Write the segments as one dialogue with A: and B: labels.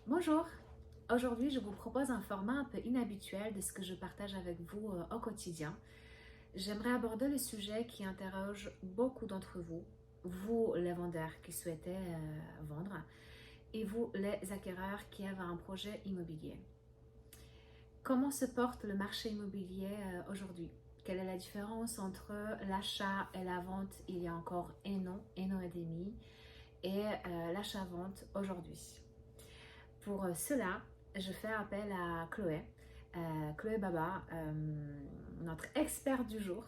A: Bonjour, aujourd'hui je vous propose un format un peu inhabituel de ce que je partage avec vous au quotidien. J'aimerais aborder le sujet qui interroge beaucoup d'entre vous, vous les vendeurs qui souhaitez vendre et vous les acquéreurs qui avez un projet immobilier. Comment se porte le marché immobilier aujourd'hui? Quelle est la différence entre l'achat et la vente il y a encore un an et demi et l'achat-vente aujourd'hui? Pour cela, je fais appel à Chloé, Chloé Baba, notre experte du jour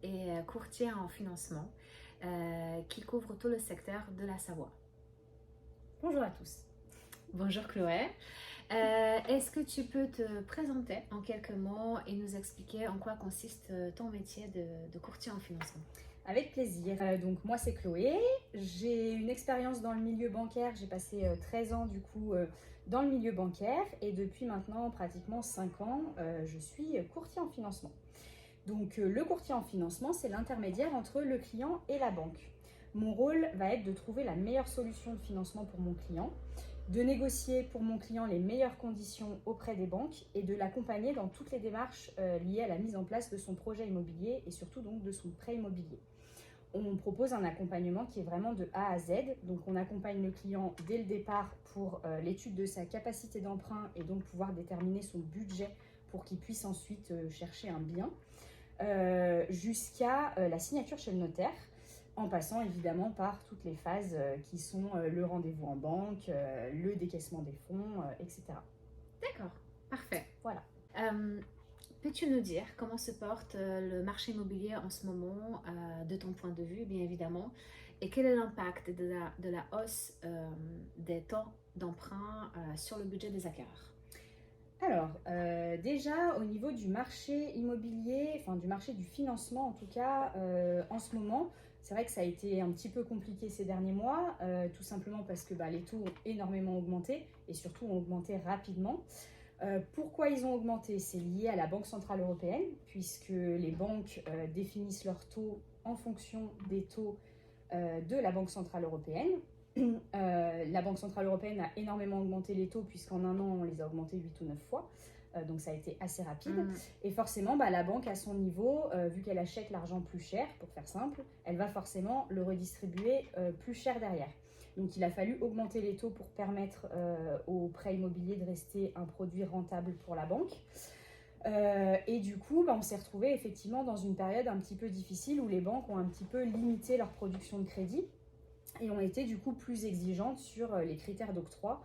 A: et courtier en financement qui couvre tout le secteur de la Savoie.
B: Bonjour à tous.
A: Bonjour Chloé. Est-ce que tu peux te présenter en quelques mots et nous expliquer en quoi consiste ton métier de courtier en financement?
B: Avec plaisir. Donc moi c'est Chloé, j'ai une expérience dans le milieu bancaire, j'ai passé 13 ans du coup dans le milieu bancaire et depuis maintenant pratiquement 5 ans je suis courtier en financement. Donc le courtier en financement c'est l'intermédiaire entre le client et la banque. Mon rôle va être de trouver la meilleure solution de financement pour mon client, de négocier pour mon client les meilleures conditions auprès des banques et de l'accompagner dans toutes les démarches liées à la mise en place de son projet immobilier et surtout donc de son prêt immobilier. On propose un accompagnement qui est vraiment de A à Z. Donc on accompagne le client dès le départ pour l'étude de sa capacité d'emprunt et donc pouvoir déterminer son budget pour qu'il puisse ensuite chercher un bien, jusqu'à la signature chez le notaire, en passant évidemment par toutes les phases qui sont le rendez-vous en banque, le décaissement des fonds, etc.
A: D'accord, parfait.
B: Voilà.
A: Euh, Peux-tu nous dire comment se porte le marché immobilier en ce moment, de ton point de vue, bien évidemment, et quel est l'impact de la hausse des taux d'emprunt sur le budget des acquéreurs?
B: Alors, déjà au niveau du marché immobilier, enfin du marché du financement en tout cas, en ce moment, c'est vrai que ça a été un petit peu compliqué ces derniers mois, tout simplement parce que les taux ont énormément augmenté et surtout ont augmenté rapidement. Pourquoi ils ont augmenté? C'est lié à la Banque Centrale Européenne, puisque les banques définissent leurs taux en fonction des taux de la Banque Centrale Européenne. La Banque Centrale Européenne a énormément augmenté les taux, puisqu'en un an, on les a augmentés 8 ou 9 fois. Donc ça a été assez rapide. Et forcément, la banque, à son niveau, vu qu'elle achète l'argent plus cher, pour faire simple, elle va forcément le redistribuer plus cher derrière. Donc il a fallu augmenter les taux pour permettre aux prêts immobiliers de rester un produit rentable pour la banque. Et du coup, on s'est retrouvé effectivement dans une période un petit peu difficile où les banques ont un petit peu limité leur production de crédit et ont été du coup plus exigeantes sur les critères d'octroi,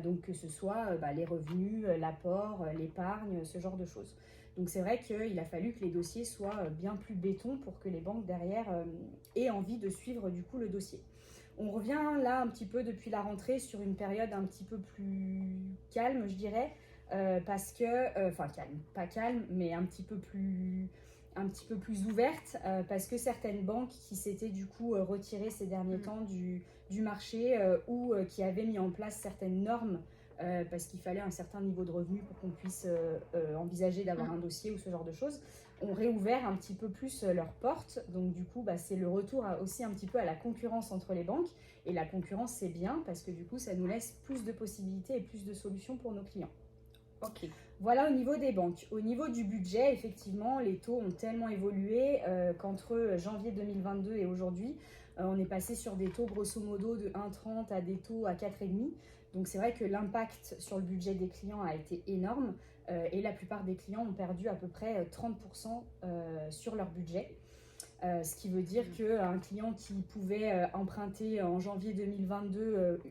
B: donc que ce soit les revenus, l'apport, l'épargne, ce genre de choses. Donc c'est vrai qu'il a fallu que les dossiers soient bien plus béton pour que les banques derrière aient envie de suivre du coup le dossier. On revient là un petit peu depuis la rentrée sur une période un petit peu plus calme, je dirais, parce que, enfin calme, pas calme, mais un petit peu plus ouverte, parce que certaines banques qui s'étaient du coup retirées ces derniers temps du marché ou qui avaient mis en place certaines normes parce qu'il fallait un certain niveau de revenu pour qu'on puisse envisager d'avoir un dossier ou ce genre de choses, ont réouvert un petit peu plus leurs portes. Donc du coup, c'est le retour aussi un petit peu à la concurrence entre les banques. Et la concurrence, c'est bien parce que du coup, ça nous laisse plus de possibilités et plus de solutions pour nos clients.
A: Ok.
B: Voilà au niveau des banques. Au niveau du budget, effectivement, les taux ont tellement évolué qu'entre janvier 2022 et aujourd'hui, on est passé sur des taux grosso modo de 1,30 à des taux à 4,5. Donc c'est vrai que l'impact sur le budget des clients a été énorme et la plupart des clients ont perdu à peu près 30% sur leur budget. Ce qui veut dire qu'un client qui pouvait emprunter en janvier 2022,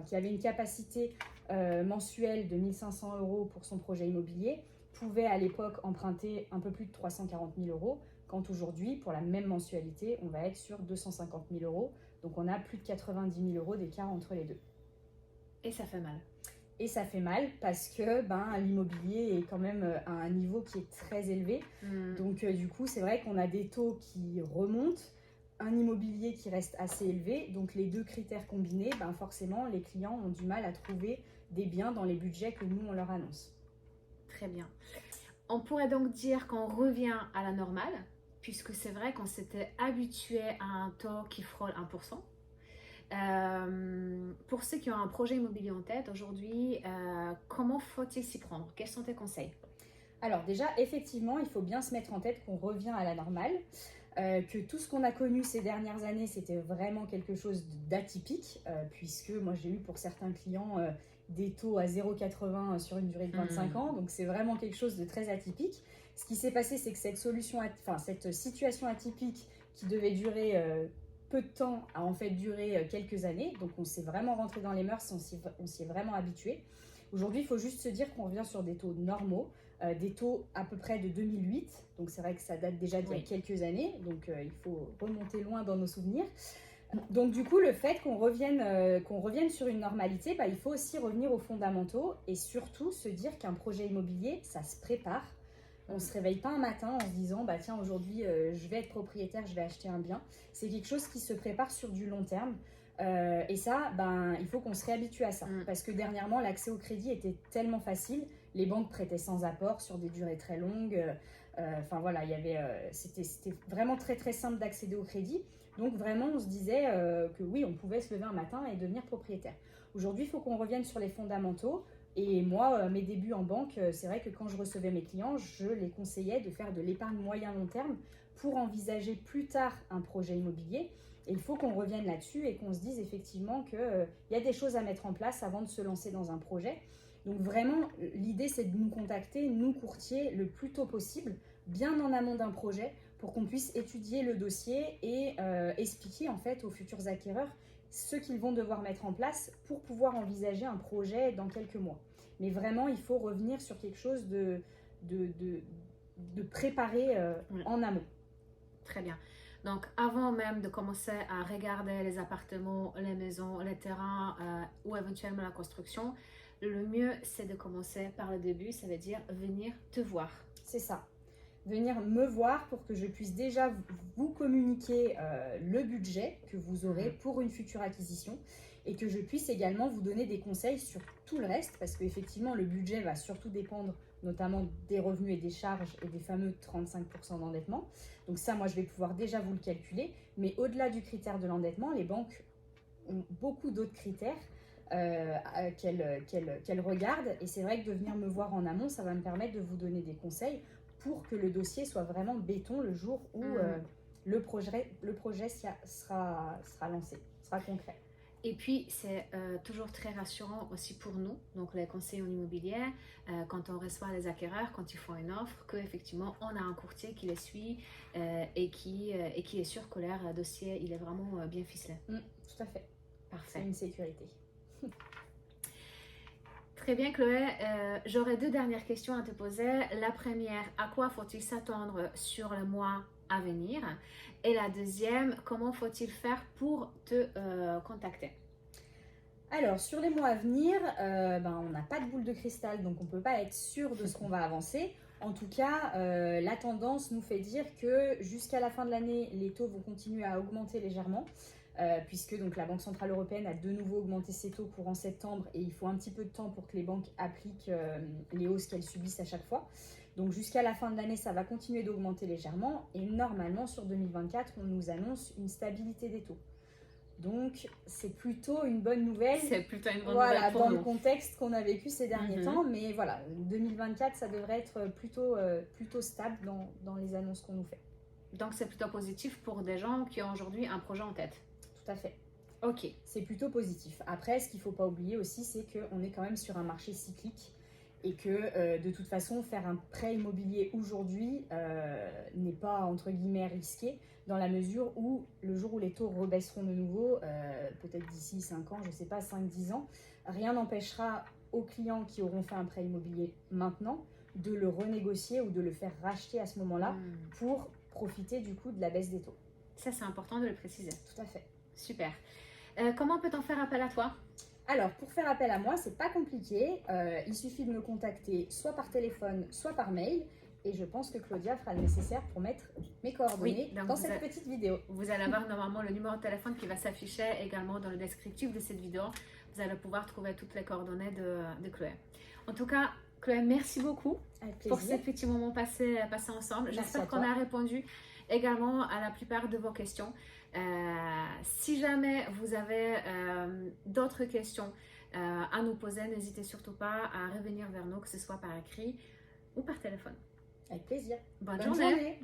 B: qui avait une capacité mensuelle de 1 500 euros pour son projet immobilier, pouvait à l'époque emprunter un peu plus de 340 000 euros, quand aujourd'hui, pour la même mensualité, on va être sur 250 000 euros. Donc on a plus de 90 000 euros d'écart entre les deux.
A: Et ça fait mal.
B: Et ça fait mal parce que l'immobilier est quand même à un niveau qui est très élevé. Donc du coup, c'est vrai qu'on a des taux qui remontent, un immobilier qui reste assez élevé. Donc les deux critères combinés, forcément, les clients ont du mal à trouver des biens dans les budgets que nous, on leur annonce.
A: Très bien. On pourrait donc dire qu'on revient à la normale, puisque c'est vrai qu'on s'était habitué à un taux qui frôle 1%. Pour ceux qui ont un projet immobilier en tête aujourd'hui, comment faut-il s'y prendre? Quels sont tes conseils?
B: Alors déjà, effectivement, il faut bien se mettre en tête qu'on revient à la normale, que tout ce qu'on a connu ces dernières années, c'était vraiment quelque chose d'atypique, puisque moi j'ai eu pour certains clients des taux à 0,80 sur une durée de 25 ans, donc c'est vraiment quelque chose de très atypique. Ce qui s'est passé, c'est que cette situation atypique qui devait durer peu de temps a en fait duré quelques années, donc on s'est vraiment rentré dans les mœurs, on s'y est vraiment habitué. Aujourd'hui, il faut juste se dire qu'on revient sur des taux normaux, des taux à peu près de 2008, donc c'est vrai que ça date déjà d'il y a quelques années, donc il faut remonter loin dans nos souvenirs. Donc du coup, le fait qu'on revienne sur une normalité, il faut aussi revenir aux fondamentaux et surtout se dire qu'un projet immobilier, ça se prépare. On ne se réveille pas un matin en se disant tiens, aujourd'hui je vais être propriétaire, je vais acheter un bien. C'est quelque chose qui se prépare sur du long terme. Et ça, il faut qu'on se réhabitue à ça. Parce que dernièrement, l'accès au crédit était tellement facile. Les banques prêtaient sans apport sur des durées très longues. C'était vraiment très très simple d'accéder au crédit. Donc vraiment, on se disait que oui, on pouvait se lever un matin et devenir propriétaire. Aujourd'hui, il faut qu'on revienne sur les fondamentaux. Et moi, mes débuts en banque, c'est vrai que quand je recevais mes clients, je les conseillais de faire de l'épargne moyen-long terme pour envisager plus tard un projet immobilier. Et il faut qu'on revienne là-dessus et qu'on se dise effectivement qu'il y a des choses à mettre en place avant de se lancer dans un projet. Donc vraiment, l'idée, c'est de nous contacter, nous courtiers, le plus tôt possible, bien en amont d'un projet, pour qu'on puisse étudier le dossier et expliquer en fait aux futurs acquéreurs ce qu'ils vont devoir mettre en place pour pouvoir envisager un projet dans quelques mois. Mais vraiment, il faut revenir sur quelque chose de préparé en amont.
A: Très bien. Donc, avant même de commencer à regarder les appartements, les maisons, les terrains ou éventuellement la construction, le mieux, c'est de commencer par le début, ça veut dire venir te voir.
B: C'est ça. Venir me voir pour que je puisse déjà vous communiquer le budget que vous aurez pour une future acquisition et que je puisse également vous donner des conseils sur tout le reste parce qu'effectivement, le budget va surtout dépendre notamment des revenus et des charges et des fameux 35% d'endettement. Donc ça, moi, je vais pouvoir déjà vous le calculer. Mais au-delà du critère de l'endettement, les banques ont beaucoup d'autres critères qu'elles regardent. Et c'est vrai que de venir me voir en amont, ça va me permettre de vous donner des conseils pour que le dossier soit vraiment béton le jour où le projet sera lancé, sera concret.
A: Et puis, c'est toujours très rassurant aussi pour nous, donc les conseillers en immobilier, quand on reçoit les acquéreurs, quand ils font une offre, qu'effectivement, on a un courtier qui les suit et qui est sûr que leur dossier, il est vraiment bien ficelé.
B: Tout à fait.
A: Parfait.
B: C'est une sécurité.
A: Très bien, Chloé. J'aurais deux dernières questions à te poser. La première, à quoi faut-il s'attendre sur le mois à venir? Et la deuxième, comment faut-il faire pour te contacter?
B: Alors, sur les mois à venir, on n'a pas de boule de cristal, donc on ne peut pas être sûr de ce qu'on va avancer. En tout cas, la tendance nous fait dire que jusqu'à la fin de l'année, les taux vont continuer à augmenter légèrement. Puisque donc, la Banque Centrale Européenne a de nouveau augmenté ses taux courant septembre et il faut un petit peu de temps pour que les banques appliquent les hausses qu'elles subissent à chaque fois. Donc jusqu'à la fin de l'année, ça va continuer d'augmenter légèrement et normalement sur 2024, on nous annonce une stabilité des taux. Donc c'est plutôt une bonne nouvelle.
A: C'est plutôt une bonne nouvelle pour
B: dans
A: nous.
B: Le contexte qu'on a vécu ces derniers temps, mais voilà, 2024, ça devrait être plutôt stable dans les annonces qu'on nous fait.
A: Donc c'est plutôt positif pour des gens qui ont aujourd'hui un projet en tête.
B: Tout à fait.
A: Ok.
B: C'est plutôt positif. Après, ce qu'il ne faut pas oublier aussi, c'est qu'on est quand même sur un marché cyclique et que de toute façon, faire un prêt immobilier aujourd'hui n'est pas entre guillemets risqué dans la mesure où le jour où les taux rebaisseront de nouveau, peut-être d'ici 5 ans, je ne sais pas, 5-10 ans, rien n'empêchera aux clients qui auront fait un prêt immobilier maintenant de le renégocier ou de le faire racheter à ce moment-là pour profiter du coup de la baisse des taux.
A: Ça, c'est important de le préciser.
B: Tout à fait.
A: Super. Comment peut-on faire appel à toi?
B: Alors, pour faire appel à moi, c'est pas compliqué. Il suffit de me contacter soit par téléphone, soit par mail. Et je pense que Claudia fera le nécessaire pour mettre mes coordonnées dans cette petite vidéo.
A: Vous allez avoir normalement le numéro de téléphone qui va s'afficher également dans le descriptif de cette vidéo. Vous allez pouvoir trouver toutes les coordonnées de Chloé. En tout cas, Chloé, merci beaucoup pour ce petit moment passé ensemble. J'espère qu'on a répondu également à la plupart de vos questions. Si jamais vous avez d'autres questions à nous poser, n'hésitez surtout pas à revenir vers nous, que ce soit par écrit ou par téléphone.
B: Avec plaisir.
A: Bonne
B: Bonne
A: journée.
B: journée.